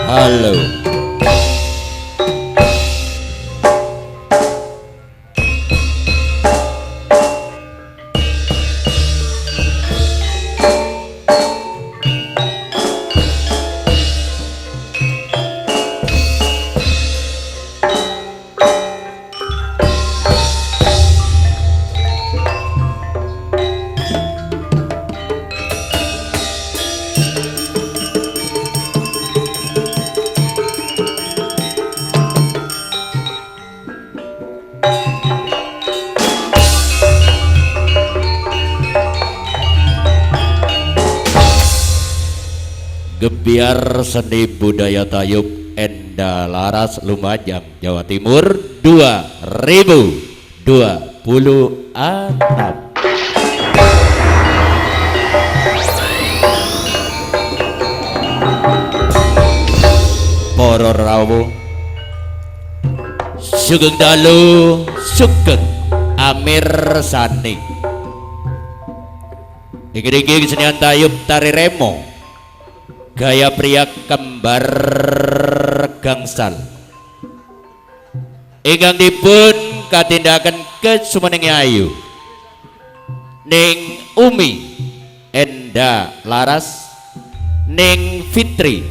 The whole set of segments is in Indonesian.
Halo. Gebiar Seni Budaya Tayub Enda Laras Lumajang Jawa Timur 2026. Para rawuh sugeng dalu sugeng Amir Sani iki kesenian tayub tari remo gaya pria kembar gangsal ingkang dipun katindakan ke sumeneng ayu ning Umi Enda Laras ning Fitri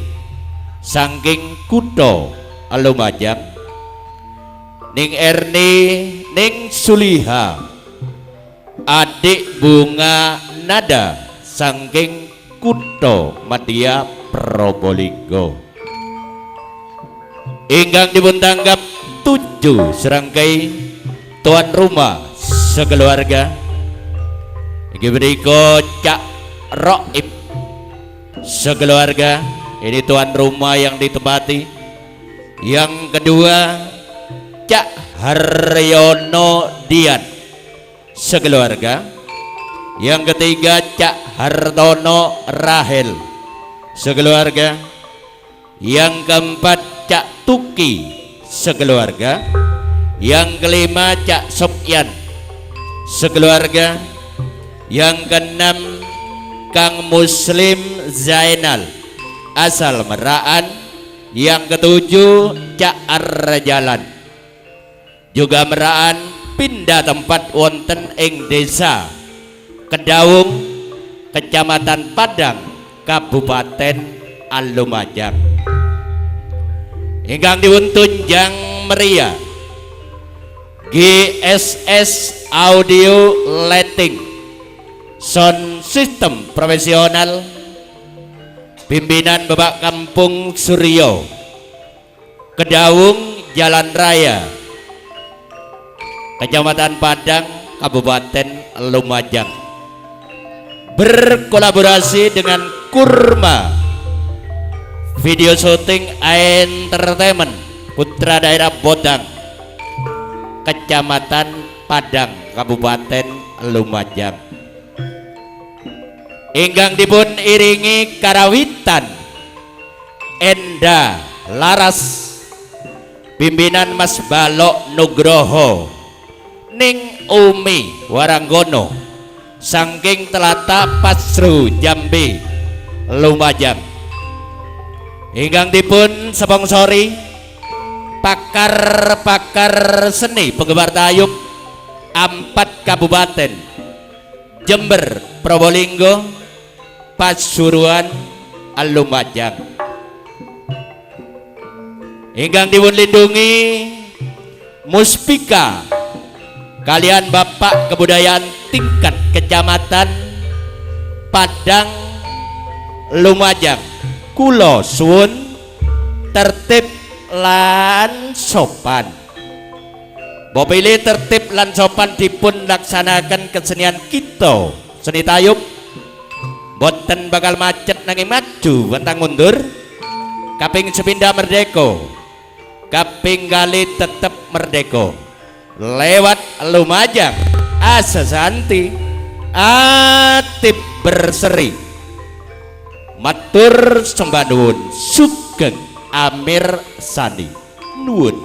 saking kutha Lumajang ning Erni ning Suliha adik Bunga Nada saking kutha Madya Probolinggo ingkang dipun tanggap 7 serangkai tuan rumah sekeluarga inggih menika Cak Roib sekeluarga, ini tuan rumah yang ditempati. Yang kedua Cak Haryono Dian sekeluarga. Yang ketiga Cak Hartono Rahel sekeluarga. Yang keempat Cak Tuki sekeluarga. Yang kelima Cak Sopyan sekeluarga. Yang keenam Kang Muslim Zainal asal Meraan. Yang ketujuh Cak Arjalan juga Meraan pindah tempat wonten ing desa Kedaung, Kecamatan Padang, Kabupaten Lumajang. Ingkang dipun tunjang meriah GSS Audio Lighting Sound System Profesional pimpinan Bapak Kampung Suryo, Kedaung, Jalan Raya, Kecamatan Padang, Kabupaten Lumajang, berkolaborasi dengan Kurma Video Shooting Entertainment Putra Daerah Bodang, Kecamatan Padang, Kabupaten Lumajang. Ingkang dipun iringi karawitan Enda Laras pimpinan Mas Balok Nugroho ning Umi Waranggono saking Telata Pasru Jambi Lumajang. Ingkang dipun sponsori pakar-pakar seni penggemar tayub 4 kabupaten Jember, Probolinggo, Pasuruan, Lumajang. Ingkang dipun lindungi Muspika kalian Bapak Kebudayaan tingkat Kecamatan Padang Lumajang, kula suwun tertib lan sopan. Bopili tertib lan sopan dipun laksanakan kesenian kita seni tayub boten bakal macet nanging maju wentang mundur. Kaping sepindah merdeka, kaping kali tetep merdeka lewat Lumajang asesanti atip berseri matur sembah nuwun sugeng Amir Sani nuwun.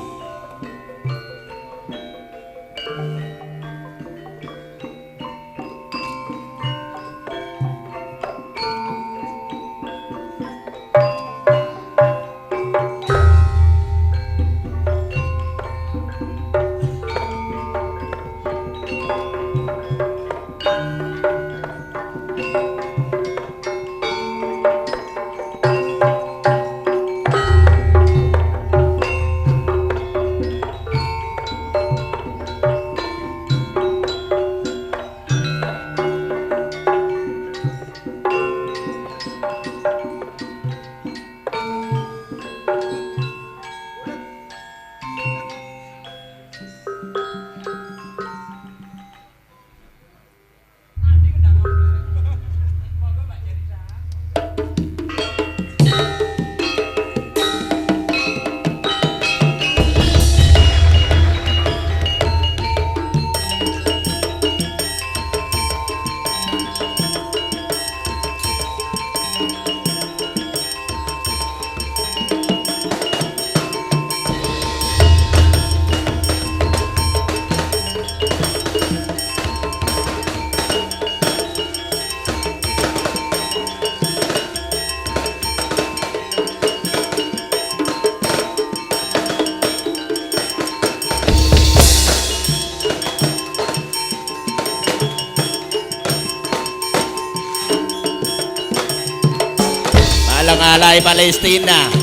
Alay Palestina.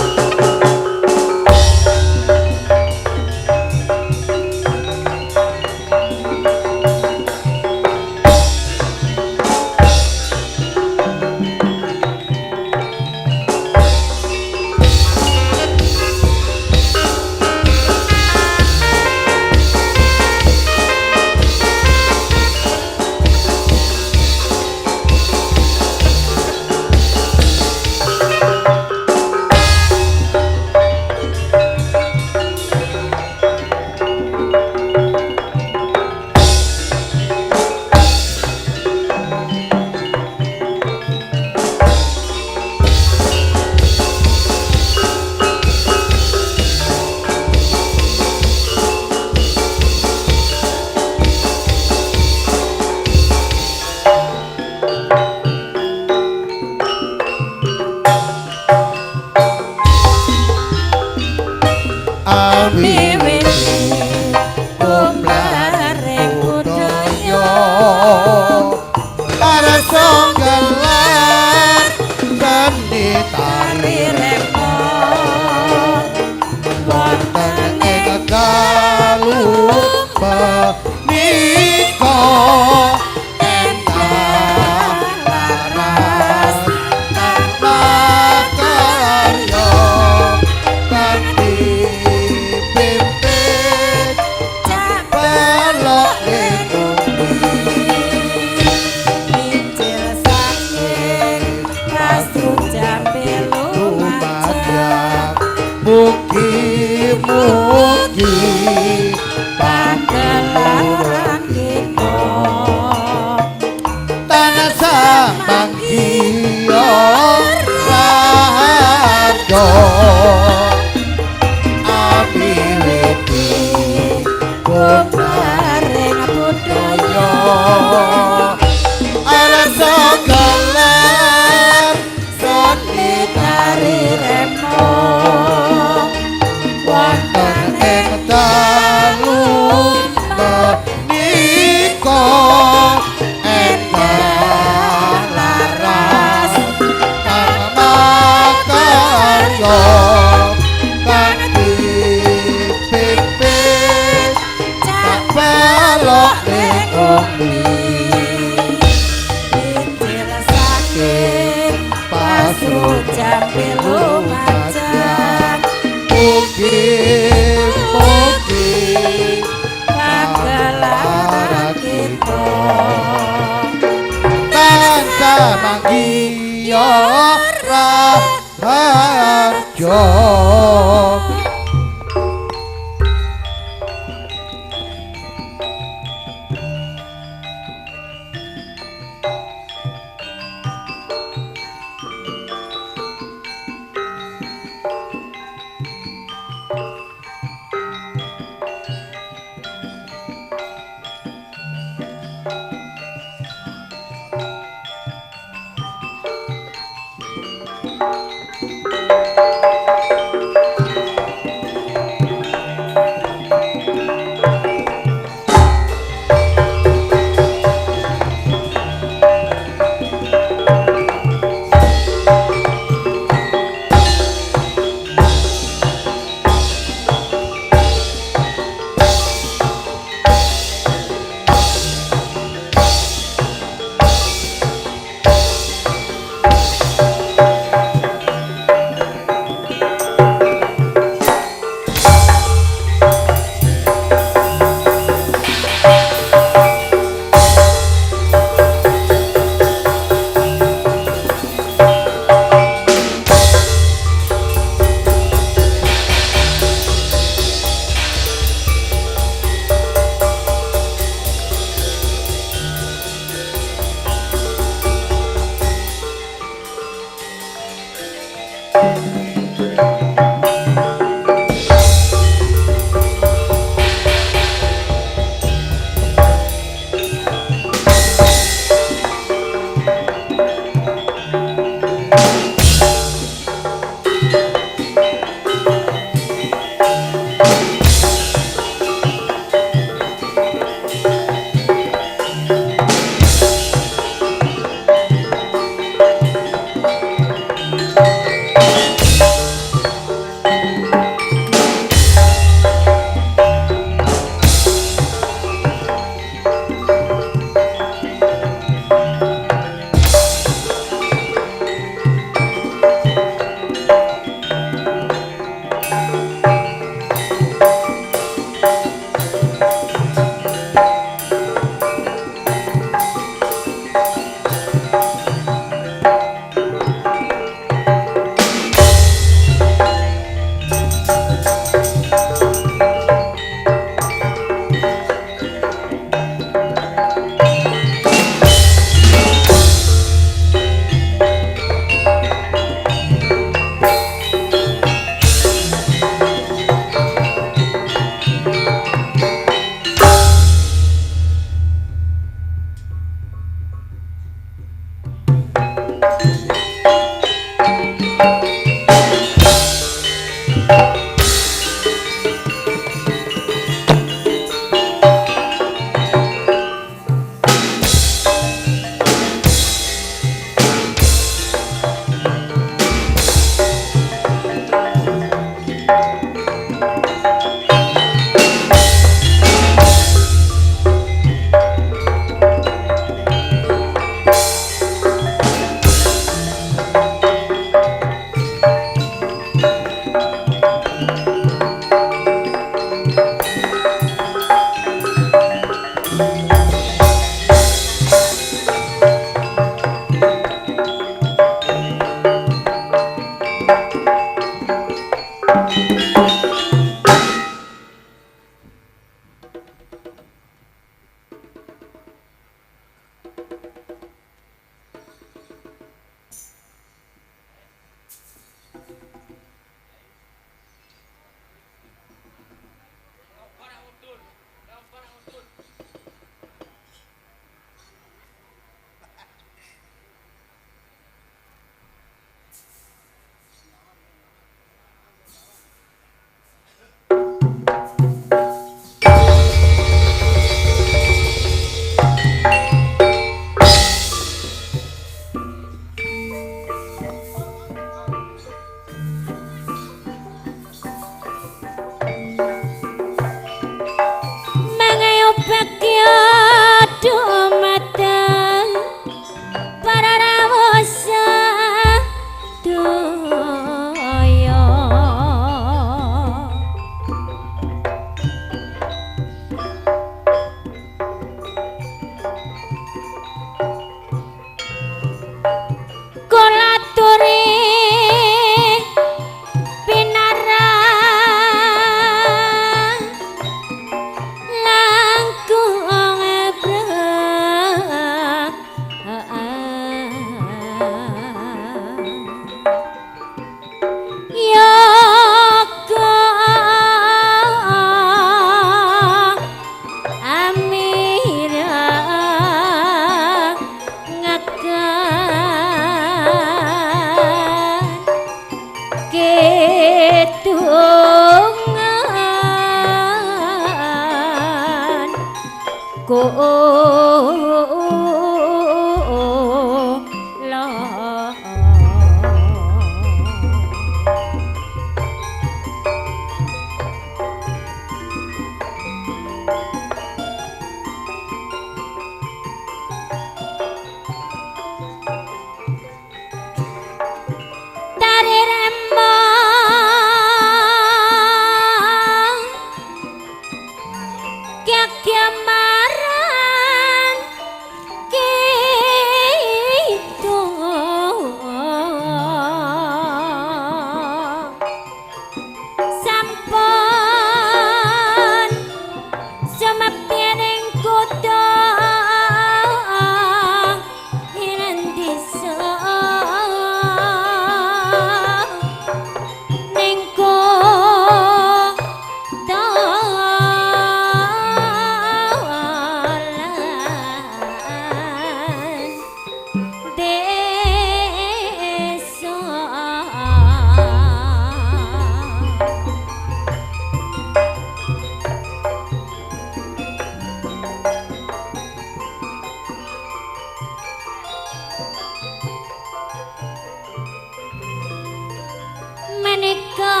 menika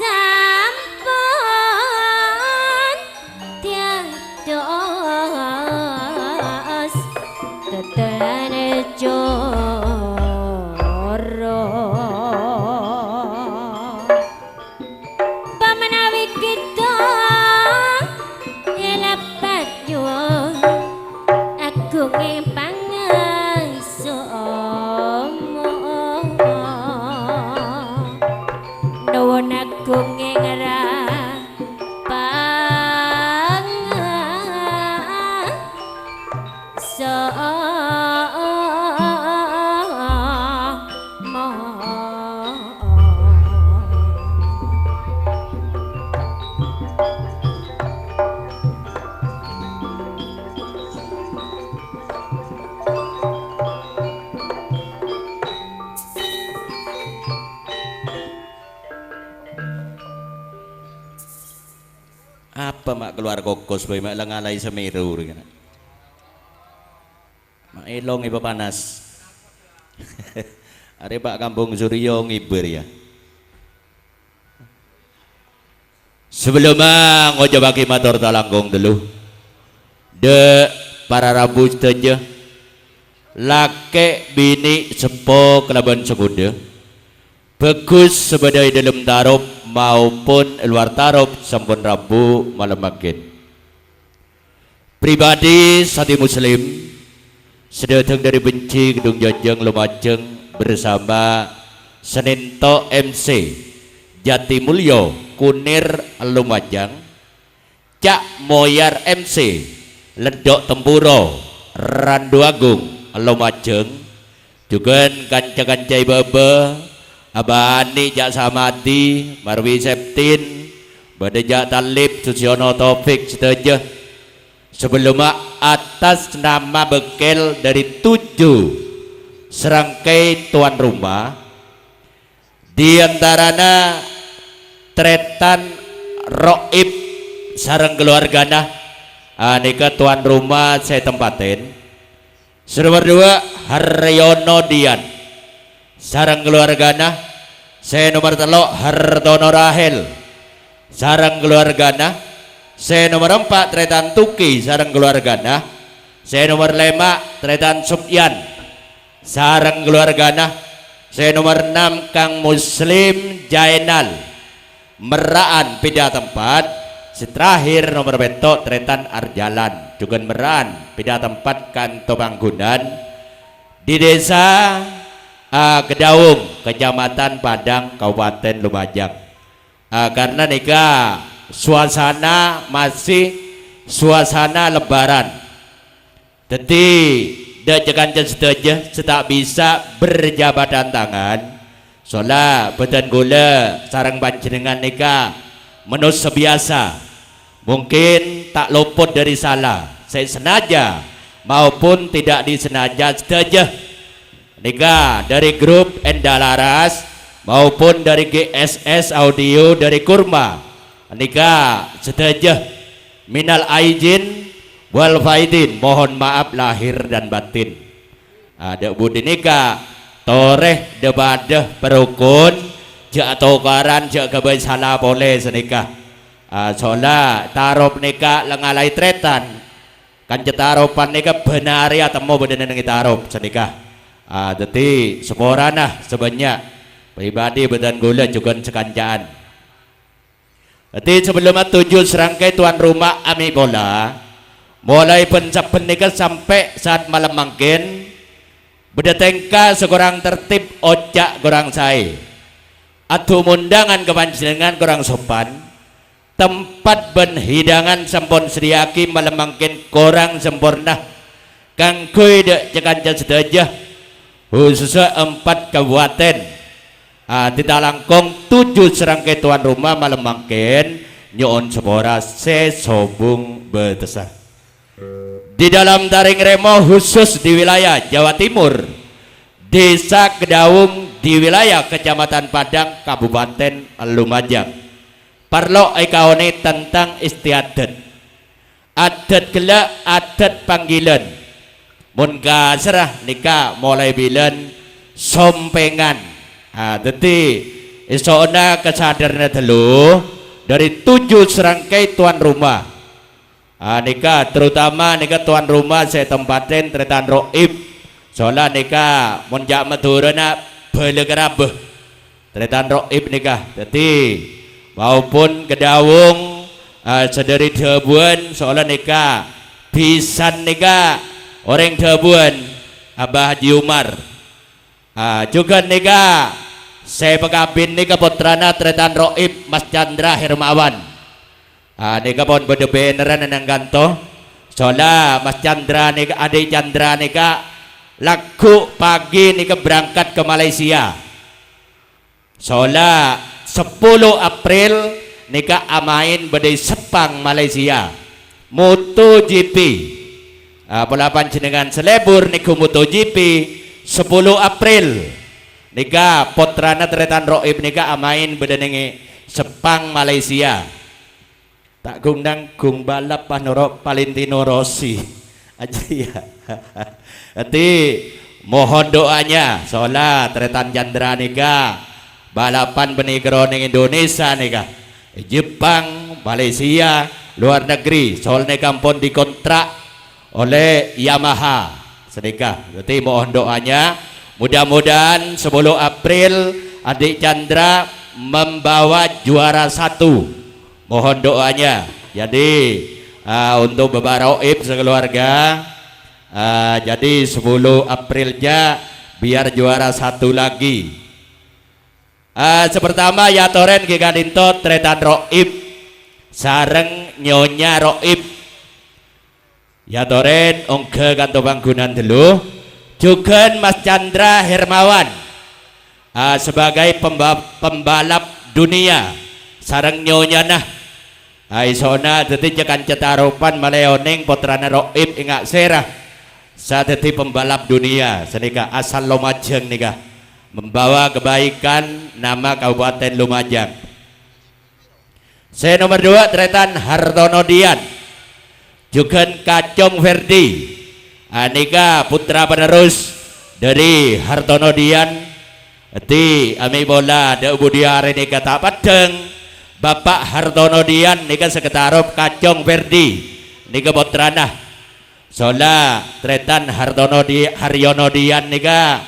sampun tiados tetelane joro pamenawi kita lepat nyuwun agung pangasomo nuwun agung apa mak keluar kokos boy mak lengalai semeru kan mak elong ibu panas hari pak kampung Suryo ngibur ya sebelumnya ngojo bagi motor talangkong dulu de para rabu saja laki bini sepo kelaban sekuda bagus sebadai dalam tarup maupun luar tarup sampun rabu malam makin pribadi sati muslim sedatang dari benci gedung Jajang Lumajang bersama Seninto MC Jati Mulyo Kunir Lumajang Cak Moyar MC Ledok Tempuro Randu Agung Lumajang juga kanca-kanca baba Abani Jak Samadi Marwi Septin Badejak Talib Susiono Taufik setuju sebelumnya atas nama bekel dari 7 serangkai tuan rumah diantaranya Tretan Roib sarang keluargana anika tuan rumah saya tempatin nomor 2 Haryono Dian sarang keluargana saya nomor 3 Hartono Rahel sarang keluargana saya nomor 4 Tretan Tuki sarang keluargana saya nomor 5 Tretan Subyan sarang keluargana saya nomor 6 Kang Muslim Jainal Meraan pindah tempat terakhir nomor bentok Tretan Arjalan juga Meraan pindah tempat Kanto Panggunan di desa Kedaung Kecamatan Padang Kabupaten Lumajang karena nikah suasana masih suasana lebaran jadi dajakan saja tak bisa berjabatan tangan soalnya badan gula sarang panjenengan nikah menurut sebiasa mungkin tak luput dari salah saya sengaja maupun tidak disengaja saja nikah dari grup Endalaras maupun dari GSS Audio dari Kurma nikah setuju minal aijin wal faidin mohon maaf lahir dan batin ada budi nikah toreh debadah perukun jak tokaran jak kebai salah boleh senikah soalnya tarup nikah lengalai tretan kan cetaropan nikah benari atau mau bener tarup senikah jadi seporana sebanyak pribadi badan gula juga sekancaan jadi sebelum 7 serangkai tuan rumah ami bola mulai pencap nikah sampai saat malam mangkin berdatengka sekurang tertib ocak kurang saya atau undangan kepanjenengan kurang sopan tempat ben hidangan sampun sediaki malam mangkin kurang sempurna kang kuy dek cekanca sedajah khususnya 4 kabupaten tidak langkung 7 serangkai tuan rumah malam mangkin nyon sepora sesobung betesar di dalam taring remo khusus di wilayah Jawa Timur desa Kedaung di wilayah Kecamatan Padang Kabupaten Lumajang parlo ikaone tentang istiadat adat gelak adat panggilan mun kasrah nikah mulai bilen sompengan Dadi isona kesadaran dulu dari 7 serangkai tuan rumah. Nika terutama nika tuan rumah saya tempatin tretan roib. Soalnya nika monjak maturana belegerabeh tretan roib nika. Jadi maupun kedawung sedari debuan soalnya nika pisan nika orang debuan Abah Haji Umar. Juga nika saya pekabin nika putrana tretan roib Mas Chandra Hermawan. Nika pun bedebeneran nang ganto. Soalnya Mas Chandra nika adik Chandra nika laku pagi nika berangkat ke Malaysia. Soalnya 10 April nika amain badai Sepang Malaysia MotoGP. Pelapan jenengan selebur niku MotoGP 10 April nika potrana tretan roib nika amain bedenenge Sepang Malaysia. Tak gundang gung balap panoro Valentino Rossi aja ya. Nanti mohon doanya soalnya tretan Chandra nika balapan benegro ning Indonesia nika Jepang Malaysia luar negeri soalnya kampung dikontrak oleh Yamaha sedekah. Jadi mohon doanya mudah-mudahan 10 April adik Chandra membawa juara 1. Mohon doanya. Jadi untuk beberapa roib sekeluarga jadi 10 Aprilnya biar juara 1 lagi. Sepertama ya toren gigadinto tretan roib sareng nyonya roib ya toren ongke kanto bangunan dulu juga Mas Chandra Hermawan sebagai pembalap dunia sareng nyonya nah isona dadi jekan cetarupan maleoning putrana roib ingak serah saat dadi pembalap dunia senika asal Lumajang nika membawa kebaikan nama Kabupaten Lumajang. Saya nomor 2 tretan Hartono Dian juga Kacong Verdi. Nika putra penerus dari Hartono Dian. Di ami bola de budiare nika tak padeng Bapak Hartono Dian nika seketarup Kacong Verdi nika putrana. Sola tretan Haryono Dian nika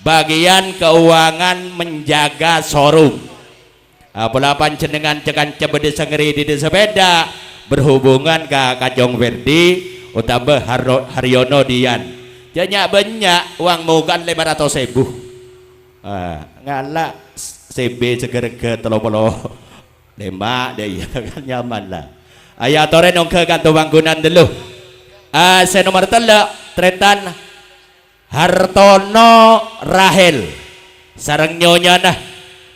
bagian keuangan menjaga showroom. Pelapan jenengan cekan cebede sengeri di sepeda berhubungan ke Kacong Verdi utama Haryono Dian. Janyak banyak uang mugan 500.000. Ngalah CB segerge telopolo lemak deh ya kan nyaman lah. Ayah toren ongke kanto bangunan dulu. Saya nomor 3 tretan Hartono Rahel sareng nyonya nah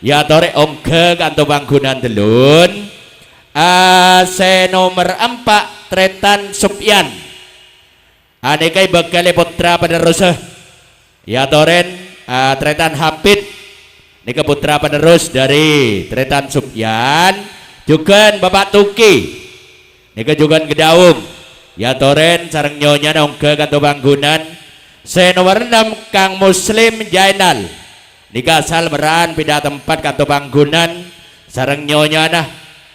ya tore ongke kanto bangunan delun. Saya nomor 4 tretan Supyan anekai bekale putra penerus ya toren tretan Hapit nika putra penerus dari tretan Supyan juga Bapak Tuki nika juga Gedaung ya toren sareng nyonya nah ongke kanto bangunan. Saya nomor 6 Kang Muslim Jainal nika asal meran pindah tempat kanto bangunan sareng nyonya nah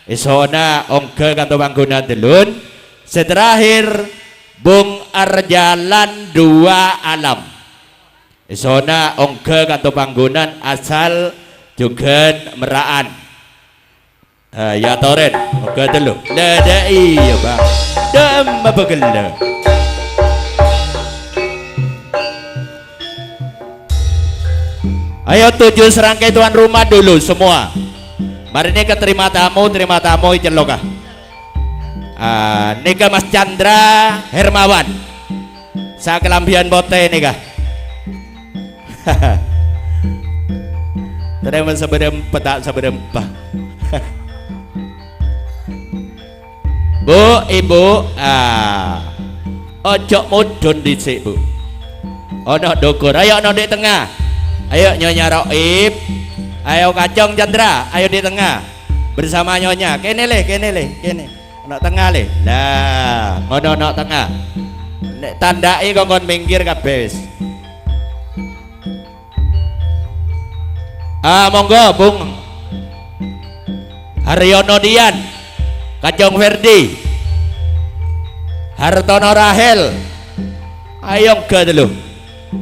isona ongke kanto bangunan delun. Seterakhir Bung Arjalan 2 Alam isona ongke kanto bangunan asal juga meraan. Ya toren ongke dulu lada iya bang dem begele. Ayo 7 serangkai tuan rumah dulu semua. Mari ini terima tamu celokah. Nika Mas Chandra Hermawan. Sa kelambian bote nika. Terima seberempat tak seberempat. Bu, Ibu, ojo mudun dhisik, Bu. Ono dokur, ayo ono di tengah. Ayo nyonya Roib, ayo Kacong Chandra, ayo di tengah bersama nyonya. Kene le, ono tengah le. Lah, ono tengah. Nek tandai kongkon minggir kabeh wis. Monggo Bung Haryono Dian, Kajong Ferdi, Hartono Rahel, ayo ke dulu.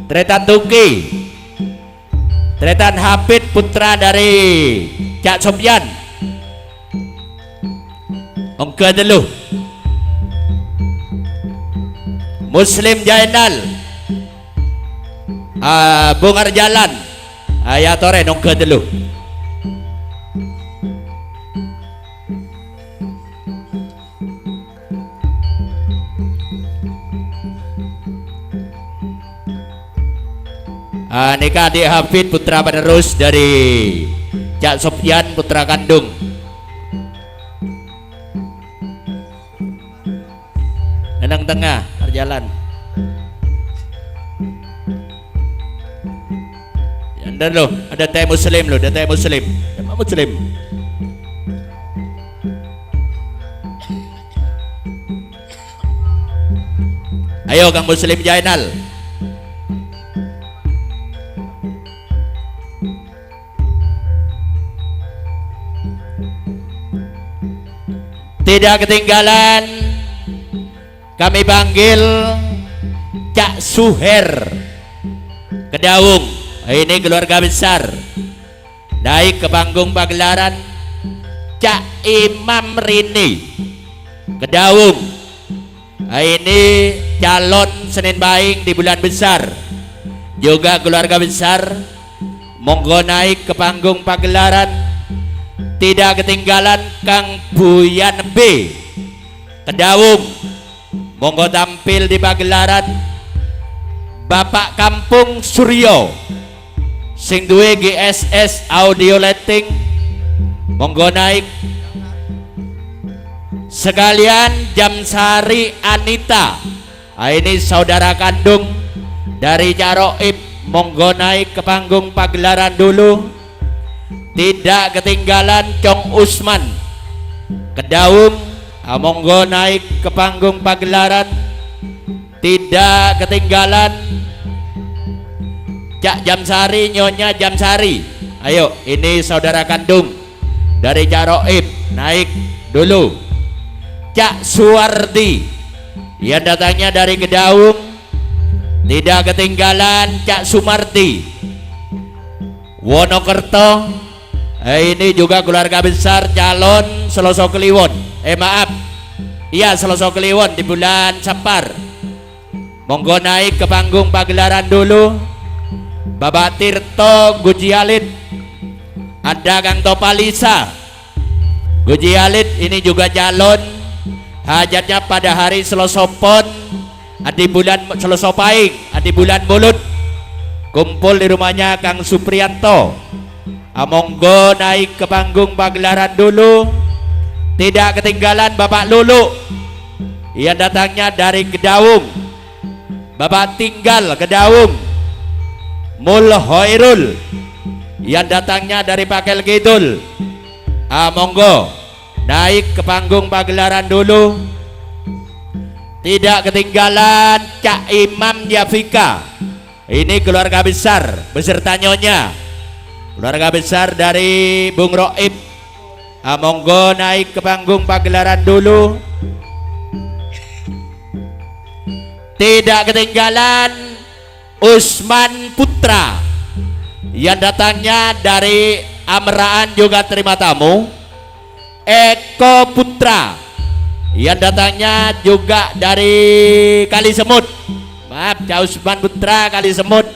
Tretan Tuki, Tretan Hafid putra dari Cak Sopyan, ke dulu. Muslim Jainal, Bung Arjalan, ayah tore nongke dulu. Nikah adik Hafid putra penerus dari Cak Sopyan putra kandung. Nenang tengah Arjalan. Ada lo, ada teh muslim lo, ada teh muslim. Apa muslim? Ayo Kang Muslim Jainal. Tidak ketinggalan kami panggil Cak Suher Kedaung. Ini keluarga besar naik ke panggung pagelaran. Cak Imam Rini Kedaung, ini calon Senin Pahing di bulan besar, juga keluarga besar. Monggo naik ke panggung pagelaran. Tidak ketinggalan Kang Buyan B Kedaung, monggo tampil di pagelaran. Bapak Kampung Suryo sing duwe GSS audio lighting, monggo naik. Sekalian Jamsari Anita, ini saudara kandung dari Caroib, monggo naik ke panggung pagelaran dulu. Tidak ketinggalan Cong Usman Kedaung, monggo naik ke panggung pagelaran. Tidak ketinggalan Cak Jamsari, Nyonya Jamsari, ayo ini saudara kandung dari Caroib, naik dulu. Cak Suwardi yang datangnya dari Kedaung. Tidak ketinggalan Cak Sumarti Wonokerto, ini juga keluarga besar calon Seloso Kliwon. Iya Seloso Kliwon di bulan Sapar. Monggo naik ke panggung pagelaran dulu. Bapak Tirto Gujialit, ada Kang Topalisa Gujialit, ini juga calon. Hajatnya pada hari Seloso Pon, di bulan Seloso Pahing, di bulan Mulut. Kumpul di rumahnya Kang Suprianto. Monggo naik ke panggung pagelaran dulu. Tidak ketinggalan Bapak Lulu yang datangnya dari Kedaung. Bapak Tinggal Kedaung. Mul Hoirul yang datangnya dari Pakel Kidul. Monggo naik ke panggung pagelaran dulu. Tidak ketinggalan Cak Imam Yafika, ini keluarga besar beserta nyonya, keluarga besar dari Bung Roib. Monggo naik ke panggung pagelaran dulu. Tidak ketinggalan Usman Putra yang datangnya dari Amraan, juga terima tamu. Eko Putra yang datangnya juga dari Kali Semut. Maaf, Cak Usman Putra Kali Semut.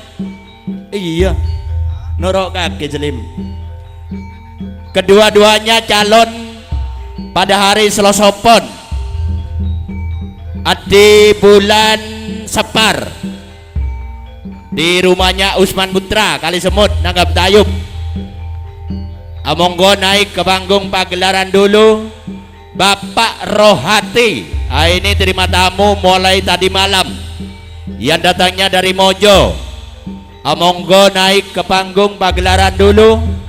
Iya, norok kaki jelim. Kedua-duanya calon pada hari Selasa Pon di bulan Separ di rumahnya Usman Putra Kali Semut Nanggap Tayub. Monggo naik ke panggung pagelaran dulu. Bapak Rohati, ini terima tamu mulai tadi malam yang datangnya dari Mojo. Monggo naik ke panggung pagelaran dulu.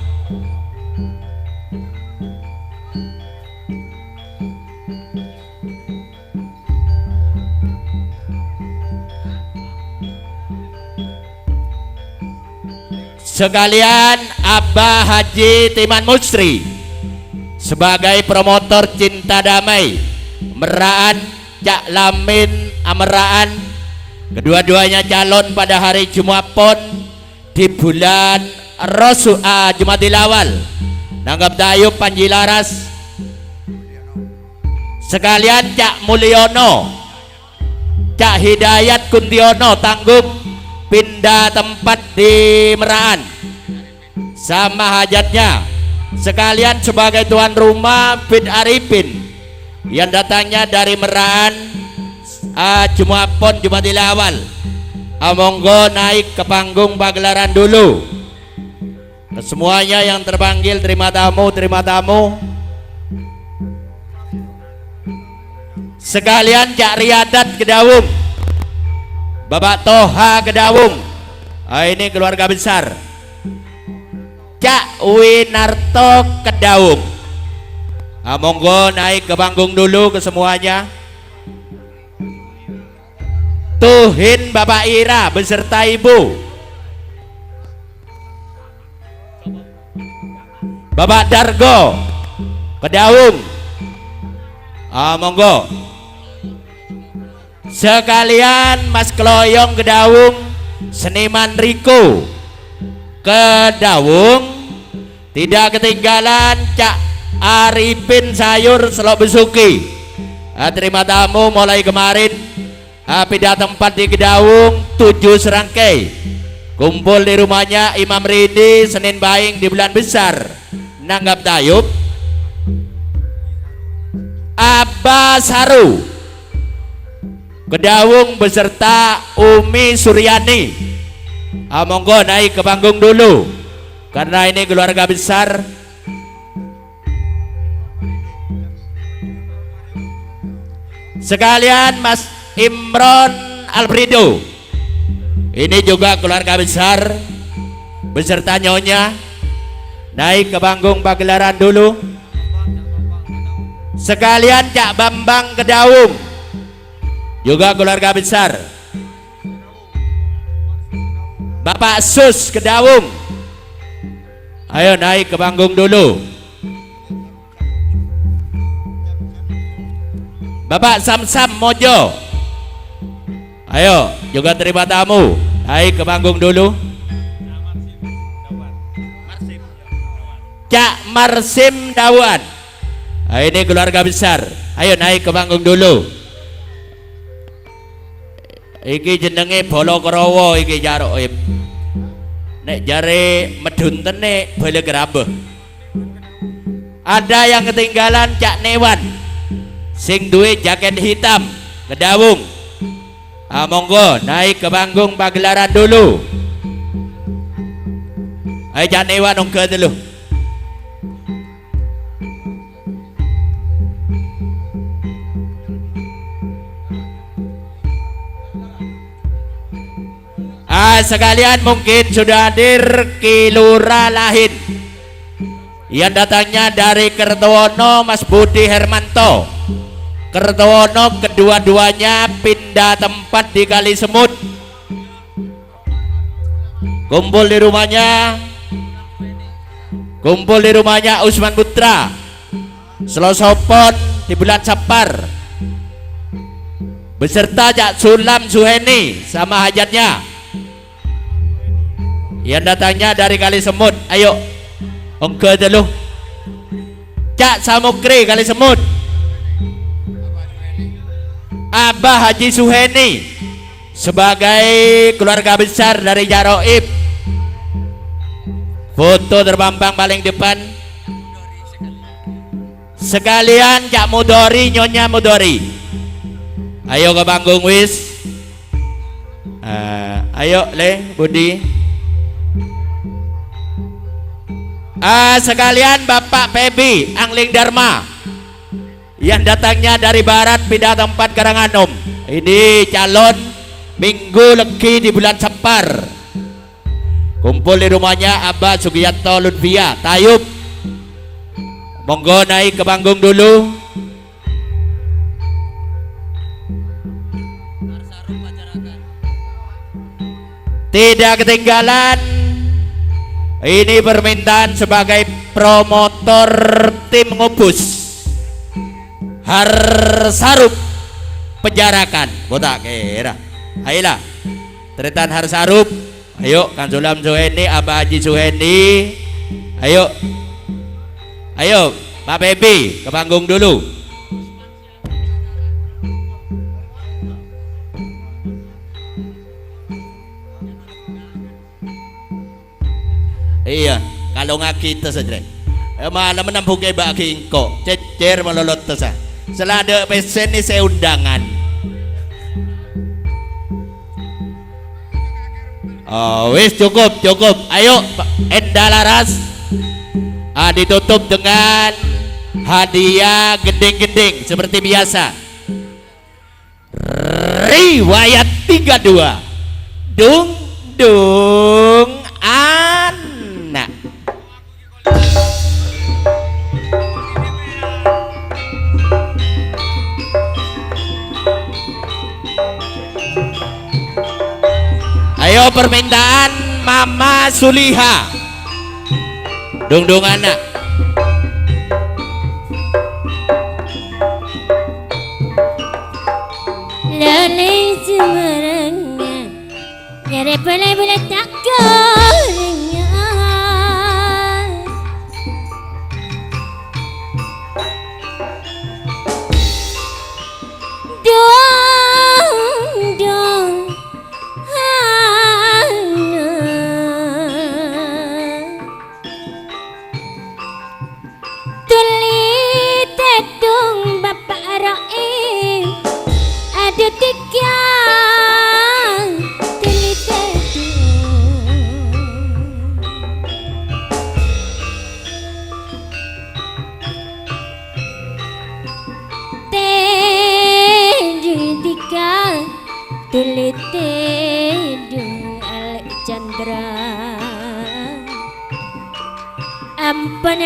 sekalian Abah Haji Timan Musri sebagai promotor cinta damai Meraan Cak Lamin Ameraan, kedua-duanya calon pada hari Jumat Pon di bulan Jumadil Awal nanggap dayup Panjilaras, sekalian Cak Mulyono Cak Hidayat Kuntiono tanggung pindah tempat di Meraan sama hajatnya, sekalian sebagai tuan rumah Bid Arifin yang datangnya dari Meraan Jumat Pon Jumadil Awal. Monggo naik ke panggung pagelaran dulu. Semuanya yang terpanggil terima tamu. Sekalian Cak Riadat Kedawung, Bapak Toha Kedawung, ini keluarga besar. Cak Winarto Kedawung, monggo naik ke panggung dulu ke semuanya. Tuhin Bapak Ira beserta Ibu, Bapak Dargo Kedawung, monggo. Sekalian Mas Kloyong Kedawung, seniman Riko Kedawung, tidak ketinggalan Cak Arifin Sayur Selok Besuki. Terima tamu mulai kemarin. Pindah tempat di Kedawung 7 serangkai. Kumpul di rumahnya Imam Ridi Senin Baing di bulan besar nanggap dayup Abah Saru Kedawung beserta Umi Suryani. Monggo naik ke panggung dulu karena ini keluarga besar. Sekalian Mas Imron Alfredo, ini juga keluarga besar beserta nyonya, naik ke panggung pagelaran dulu. Sekalian Cak Bambang Kedawung, juga keluarga besar. Bapak Sus Kedawung, ayo naik ke panggung dulu. Bapak Samsam Mojo, ayo juga terima tamu, naik ke panggung dulu. Cak Marsim Dawan, ini keluarga besar, ayo naik ke panggung dulu. Iki jenenge Bolo Krowo, iki Jaroib. Nek jare medun tenek bale gerabeh. Ada yang ketinggalan Cak Newan sing duwe jaket hitam Kedawung. Monggo naik ke panggung pagelaran dulu. Ayo Cak Newan ongke dulu. Sekalian mungkin sudah hadir Kilura Lahin yang datangnya dari Kertowono Mas Budi Hermanto Kertowono, kedua-duanya pindah tempat di Kali Semut. Kumpul di rumahnya Usman Putra Selosopon di bulan Sapar beserta Cak Sulam Suheni sama hajatnya yang datangnya dari Kali Semut. Ayo ongke dulu Cak Samukri Kali Semut, Abah Haji Suheni sebagai keluarga besar dari Jaroib. Foto terpampang paling depan. Sekalian Cak Mudori, Nyonya Mudori, ayo ke panggung wis. Ayo Le Budi. Sekalian Bapak Pebi Angling Dharma yang datangnya dari barat pindah tempat Karanganom. Ini calon Minggu Legi di bulan Separ. Kumpul di rumahnya Abah Sugiyato Lutfia Tayub. Monggo naik ke panggung dulu. Tidak ketinggalan Ini permintaan sebagai promotor tim ngubus Harsarup penjarakan botak kira. Ayolah Tretan Harsarup. Ayo Kang Sulam Suheni, Abah Haji Suheni. Ayo Pak Bebi ke panggung dulu. Iya, kalau nggak kita saja. Malah menampung kayak bagi engkau, cecer melolot tersa. Selada pesen ini saya undangan. Oh, wis cukup. Ayo, Enda Laras. Ditutup dengan hadiah gending-gending seperti biasa. Riwayat 32. Dung anak. Ayo permintaan Mama Suliha. Dung anak. Lalai semerangnya nyari bola tak gorengnya. Dong tulit dong Bapak Raim ada tiga tulit tiga tulit dong Alexandra. Ampun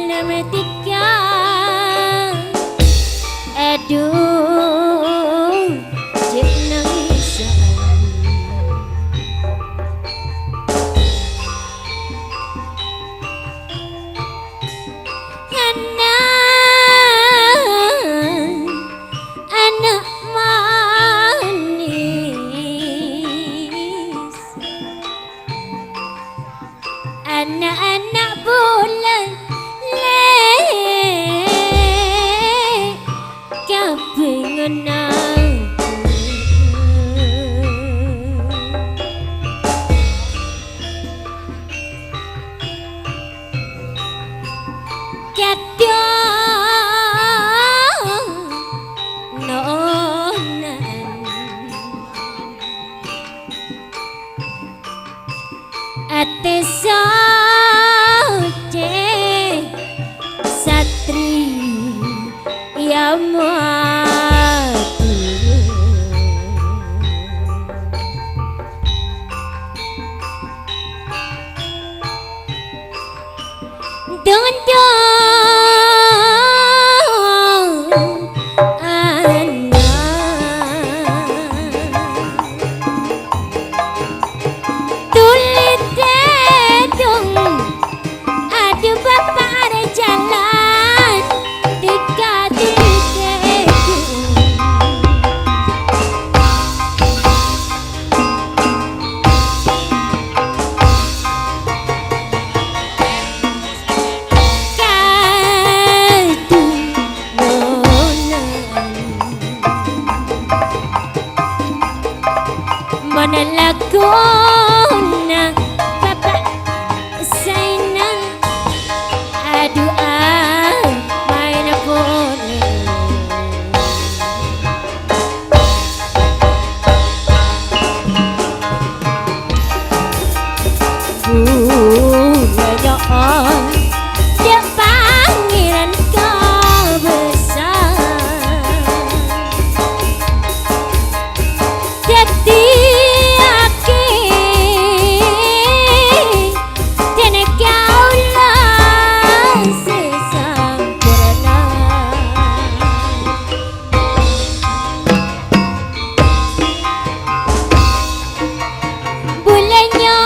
nama tiga. Aduh cek nangisan. Anak manis, anak-anak bulan kabingan ate soce satri ya mati dong Laguna Bapak Sainang aduh main boleh bulanya dia pangeran kau besar jadi bulannya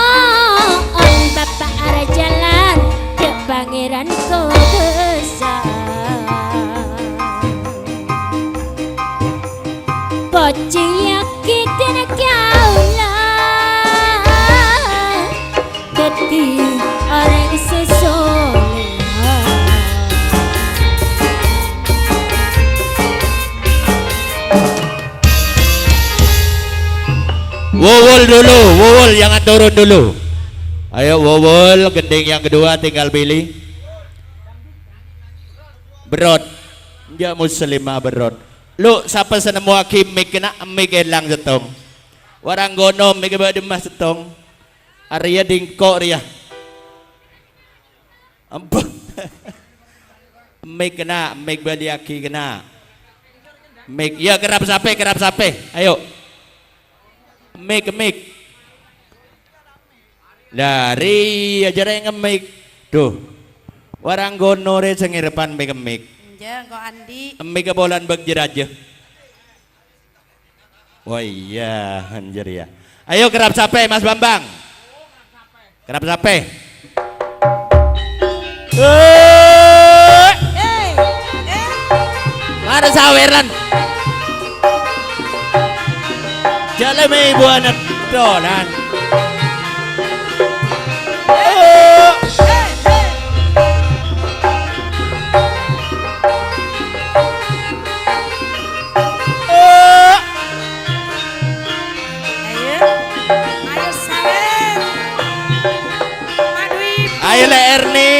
dadi arek sesolehan. Wowol dulu, Wowol jangan turun dulu. Ayo Wowol, gending yang kedua tinggal pilih. Berot, dia muslimah berot. Lu siapa senemu hakim mik kena mik elang setong. Warang gono mik bademah setong. Arya dingko ria. Ampun. Mik kena, mik badiaki kena. Mik, ya kerap sape. Ayo. Mik. Dari aja yang ngemik. Duh. Warang gono re sengirepan mik. Ya, kok Andi. Mik bolan bagjer aja. Wah iya, anjir ya. Ayo kerap sape Mas Bambang. Kerap sape. Mana saweran? Jalan me ibu anak dolan. Ayo sawer. Madwi. Ayo le Erni.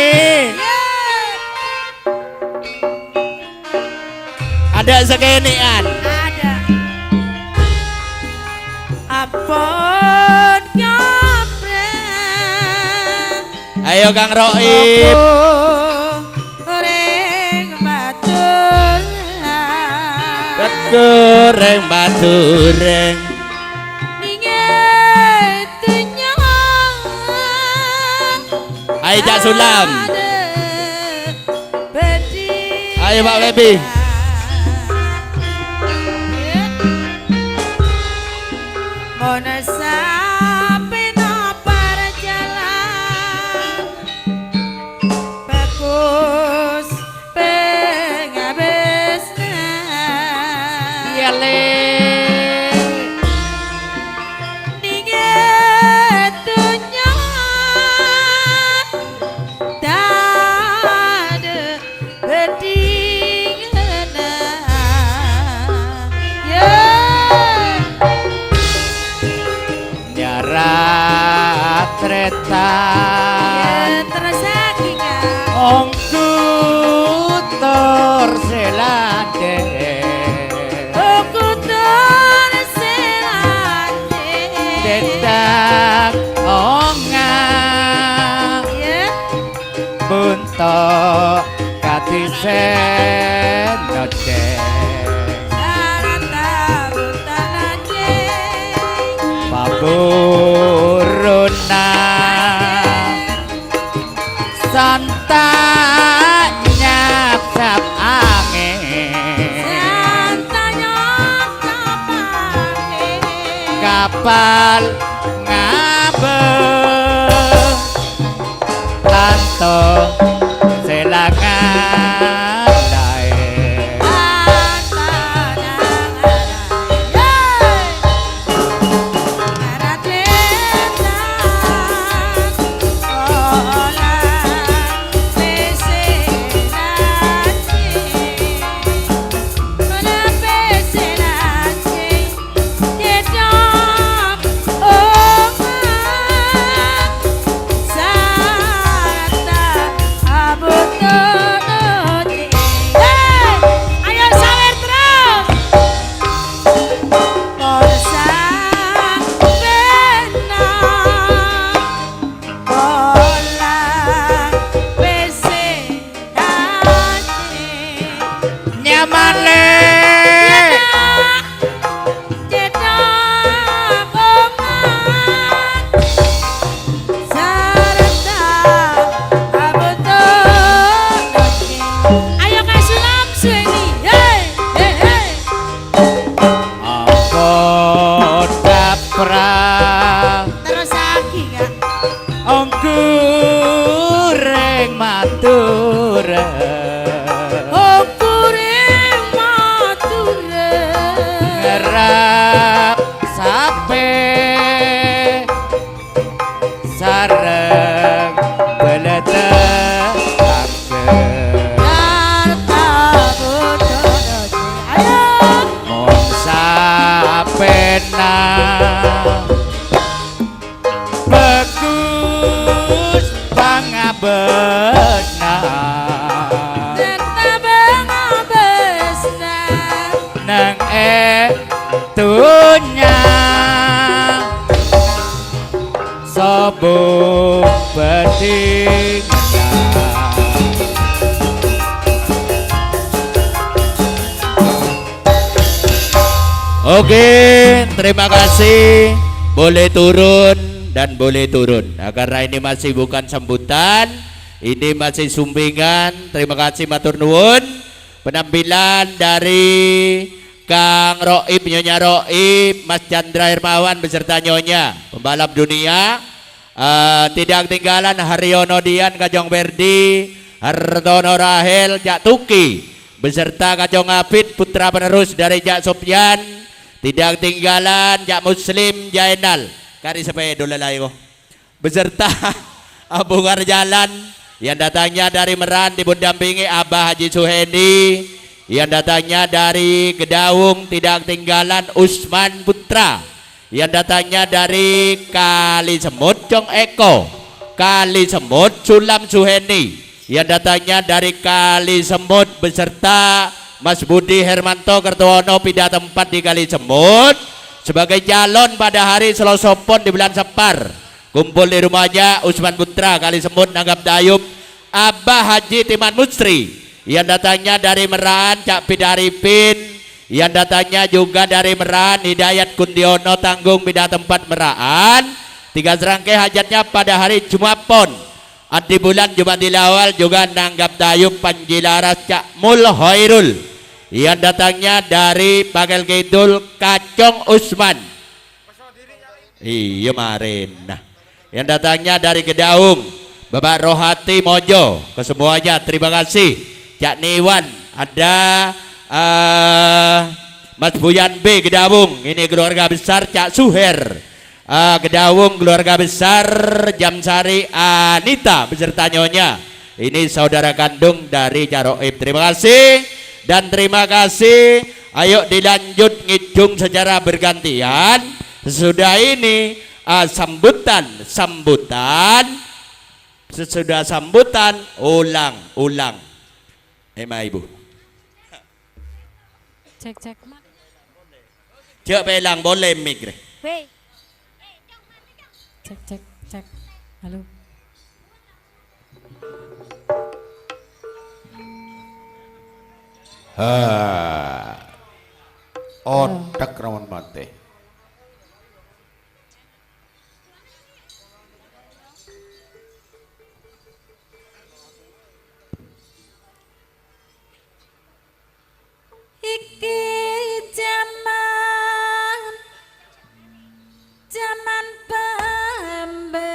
Ada segenian. Ada. Apon nyabrang. Ayo Kang Roib. Goreng batur. Goreng batureng. Ningetunya. Ayo Cak Sulam. Bedi. Ayo Pak Bebi. Mono sampai no perjalanan bagus penghabisnya. Iya le. Ningetunya dade bedingena ya. Nyara treta. Ya terus lagi kan. Ongku torselade. Aku terselate. Dedak onga. Ya. Bunto katisen noce. Sarata butananje. Paburuna Santa nyap-nyap angin. Santanya kapake. Kapal ngabeng Tanto selangan lain. Ayo sawer terus. Nyaman le. Ayo Kak Sulam suweni. Hei, hei, hei. Ampun daprang Terus lagi kan. ongkureng matura. Ukuring mature. Ngerap sape sarang bareng beleteng Harta bodoh ayo mong sapena bagus pangabena Serta bengabesna nang etunya sobung bedingnya. Oke, terima kasih. Boleh turun dan boleh turun. Nah, karena ini masih bukan sambutan, ini masih sumbingan. Terima kasih matur nuwun. Penampilan dari Kang Roib, Nyonya Roib, Mas Chandra Hermawan beserta Nyonya pembalap dunia. Tidak ketinggalan Haryono Dian, Kajong Berdi, Hartono Rahel, Cak Tuki beserta Kajong Abid, putra penerus dari Cak Sopyan. Tidak ketinggalan Cak Muslim Jainal kari sepedo lalai ko beserta Abu Garjalan yang datangnya dari Meran didampingi Abah Haji Suhendi, yang datangnya dari Gedawung. Tidak ketinggalan Usman Putra yang datangnya dari Kali Semut Jong Eko, Kali Semut Sulam Suhendi yang datangnya dari Kali Semut beserta Mas Budi Hermanto Kertowono pindah tempat di Kali Semut sebagai calon pada hari Selasa Pon di bulan Separ. Kumpul di rumahnya Usman Putra Kali Semut nanggap dayup Abah Haji Timan Musri yang datangnya dari Meran Cak Pidaripin, yang datangnya juga dari Meran Hidayat Kundiono tanggung pindah tempat Meraan. Tiga serangkai hajatnya pada hari Jumat Pon di bulan Jumadil Awal juga nanggap dayup Panjilaras Cak Mul Hoirul yang datangnya dari Bagel Kidul Kacong Usman. Iya marin. Nah, yang datangnya dari Kedaung Bapak Rohati Mojo. Kesemuanya terima kasih. Cak Niwan, ada Mas Buyan B Kedaung. Ini keluarga besar Cak Suher. Kedaung keluarga besar Jamsari Anita beserta Nyonya. Ini saudara kandung dari Cak Roib. Terima kasih. Dan terima kasih. Ayo dilanjut ngijung secara bergantian. Sesudah ini sambutan. Sesudah sambutan ulang. Ma Ibu. Cek mak. Cek pelang boleh mic deh. Wei. Cek. Halo. Otak rawan mati. Iki zaman pembe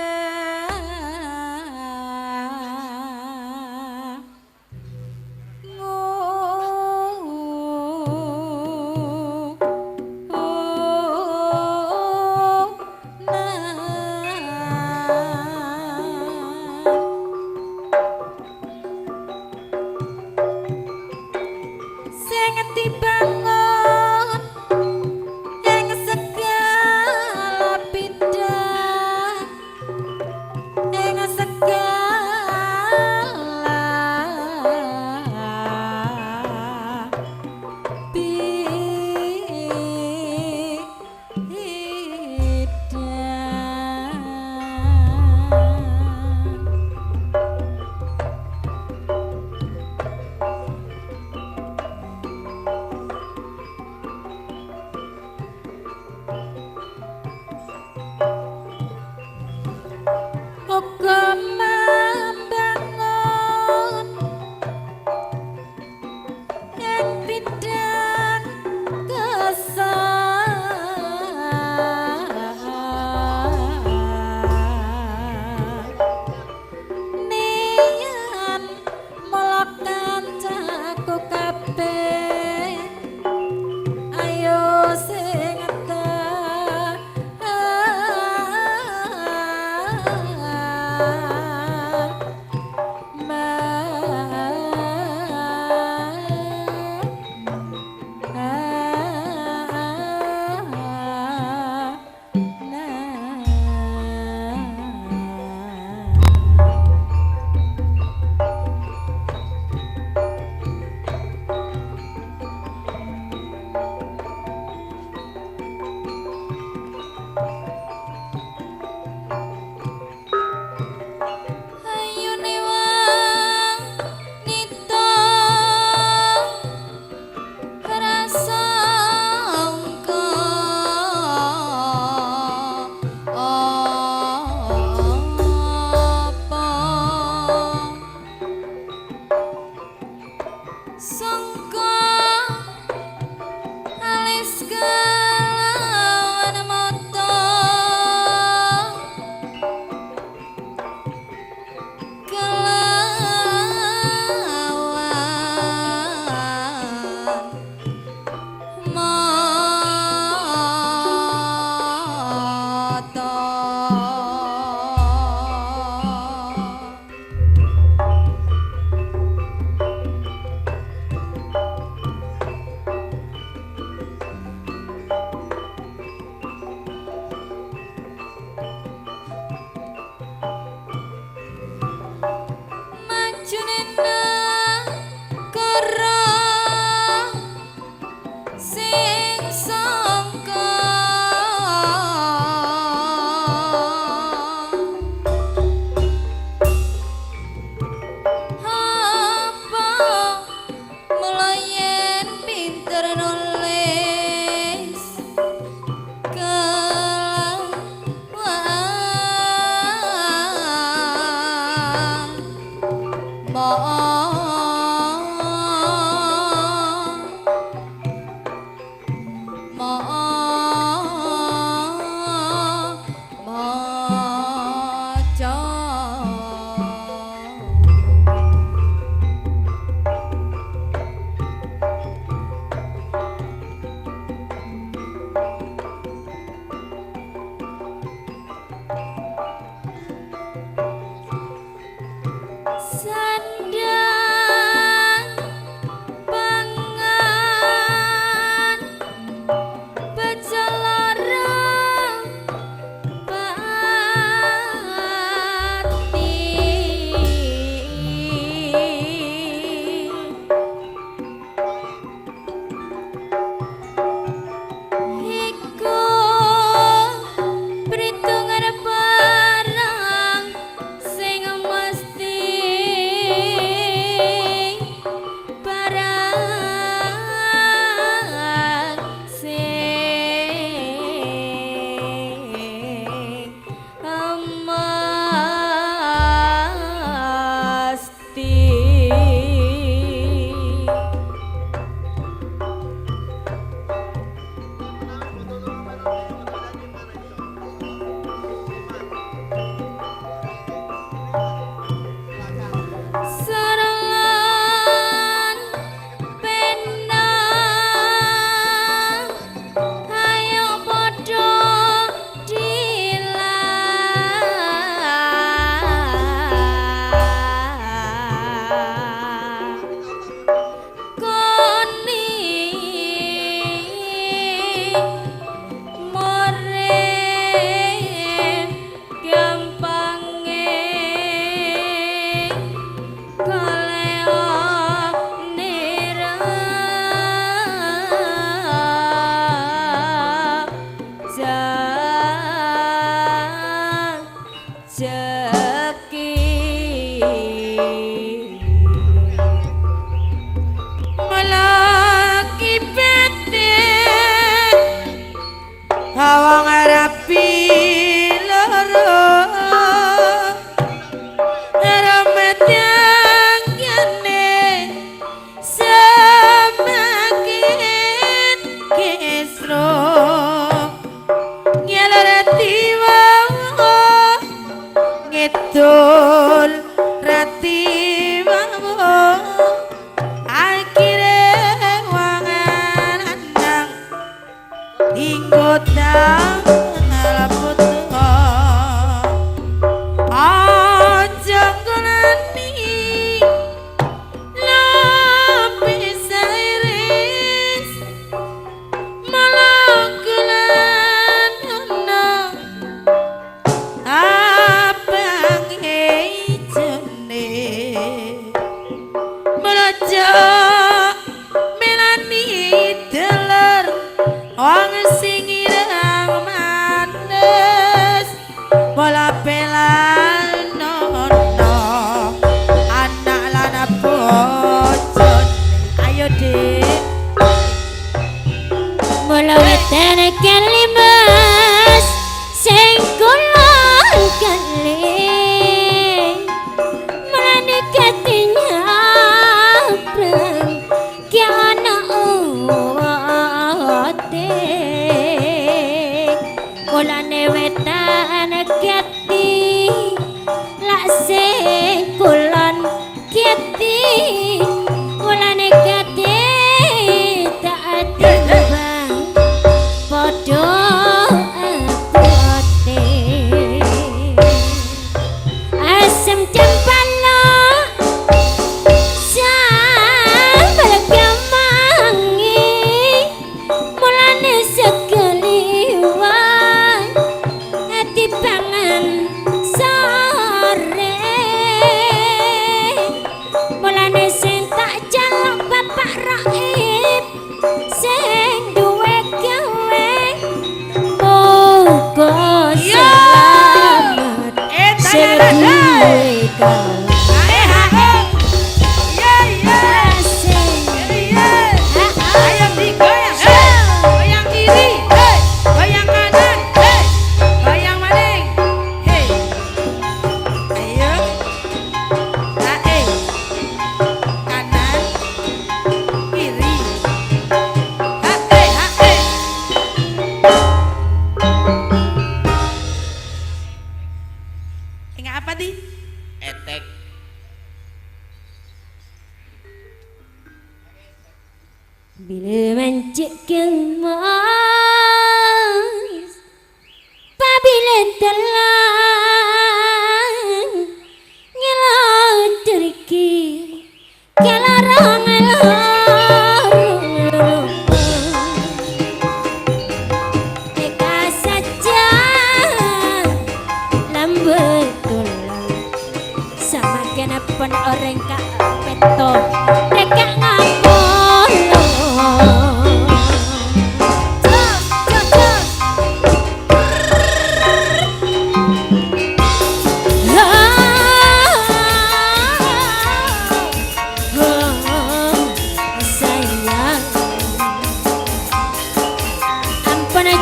betul rati mamo akhire wangan andang hingga tang putu aja ngelani lapis iris malah gelan abang hijone meraja melani deler wong sing ireng manes bola pelan nono anak lana bojone ayo Dik Mula weten kalimas sing kula kali Mulane katinya preng ki ana ote Mulane wetan kati lak sing kulon kati Mulane kati tak timbang podo abote asem cempala sambal kemangi mulane sekeliwan hati pangan sore mulane sing tak jaluk bapak raib sing duwe gawe muga selamat sing duwe gawe ayam digoyang goyang kiri goyang kanan goyang maning ayo kanan kiri ingat apa di etek bila mancik kemas pabila telang ngelak teriki kelarang teka saja lambat tulang sama kenapa orang kak peto teka ngapolo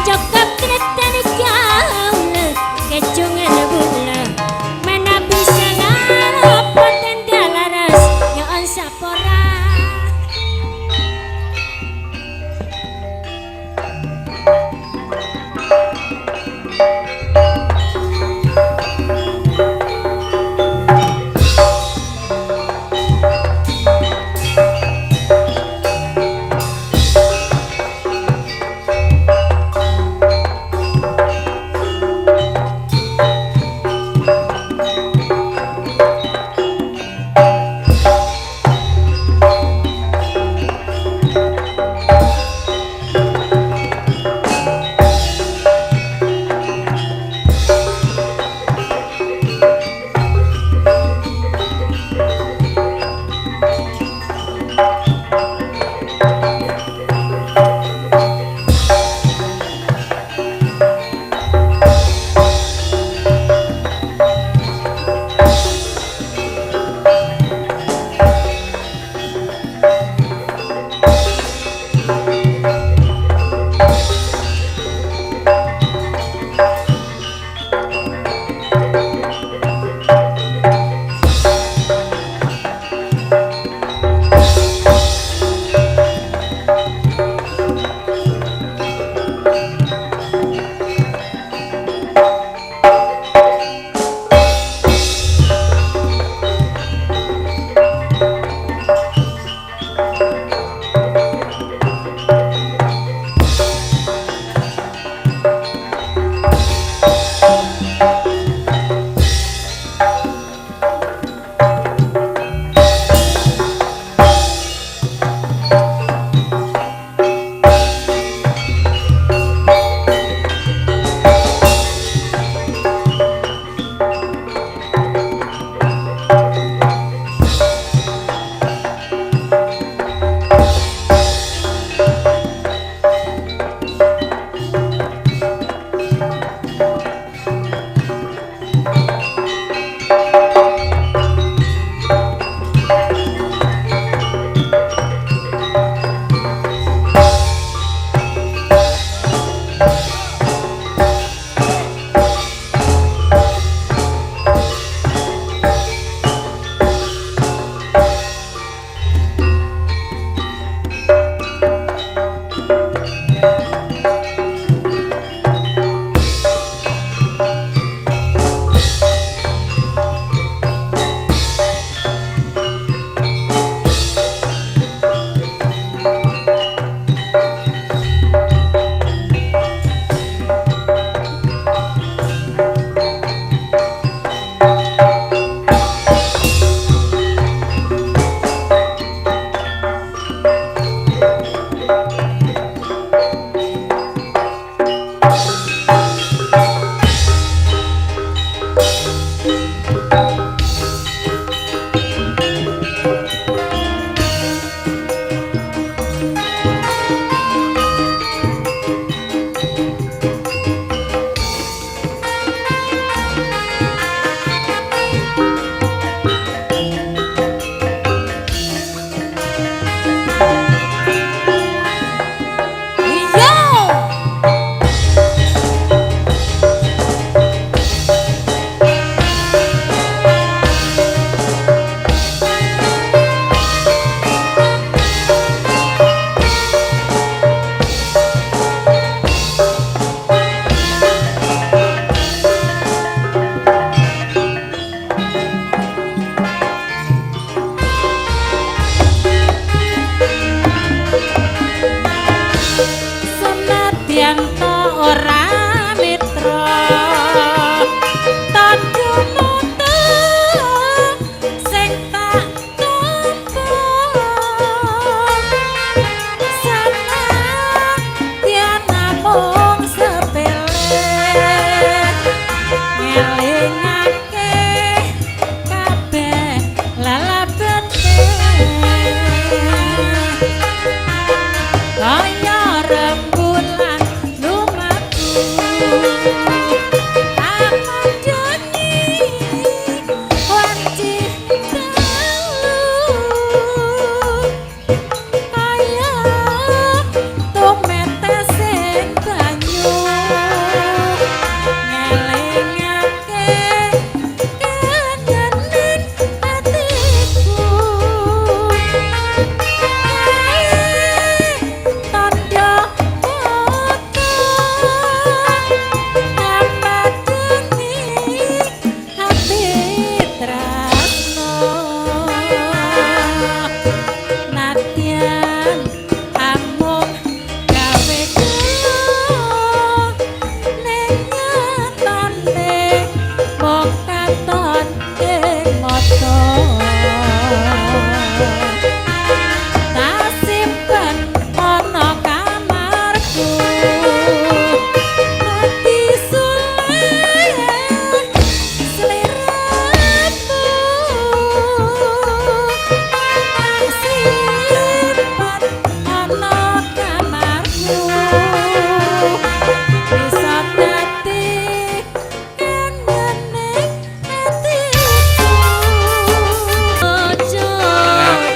cokap tretan kaula kecungan bula mana bisa ngarapat dan dalara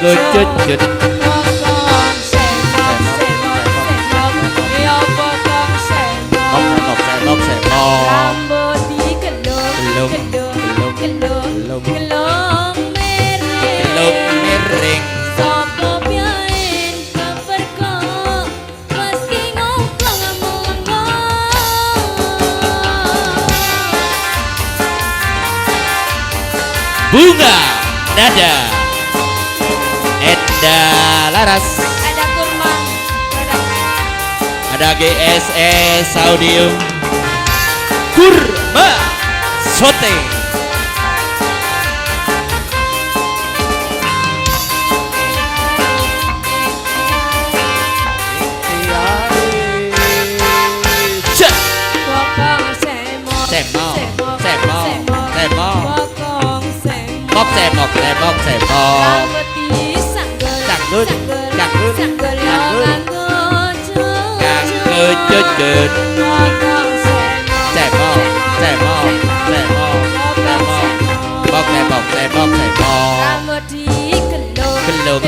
kecut cut Bokong semok ya bokong semok mok rambut digelung gelung miring sapa piyen kepergok meski ngomplong bunga nada Enda Laras ada kurma ada GSS Audio Kurma Sote Cek bokong semok Semok bokong semok rambut disanggel Sanggul, sanggul, sanggel sanggul. nganggo kecut bokong semok semok rambut digelung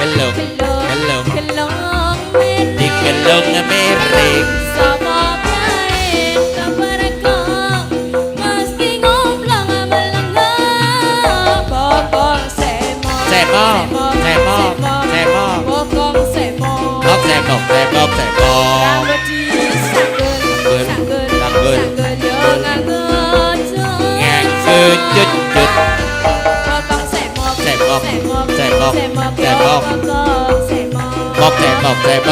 Gelung. gelung digelung miring sama piye kepergok meski ngomplong melengah bokong semok bokong semok rambut disanggel Sanggul. yo nganggo kecut bokong semok Semok. yo Semok. bokong semok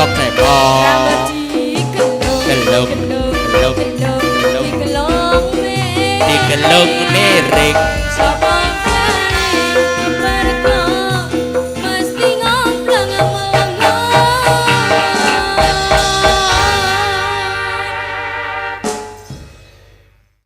rambut digelung Gelung. digelung digelung miring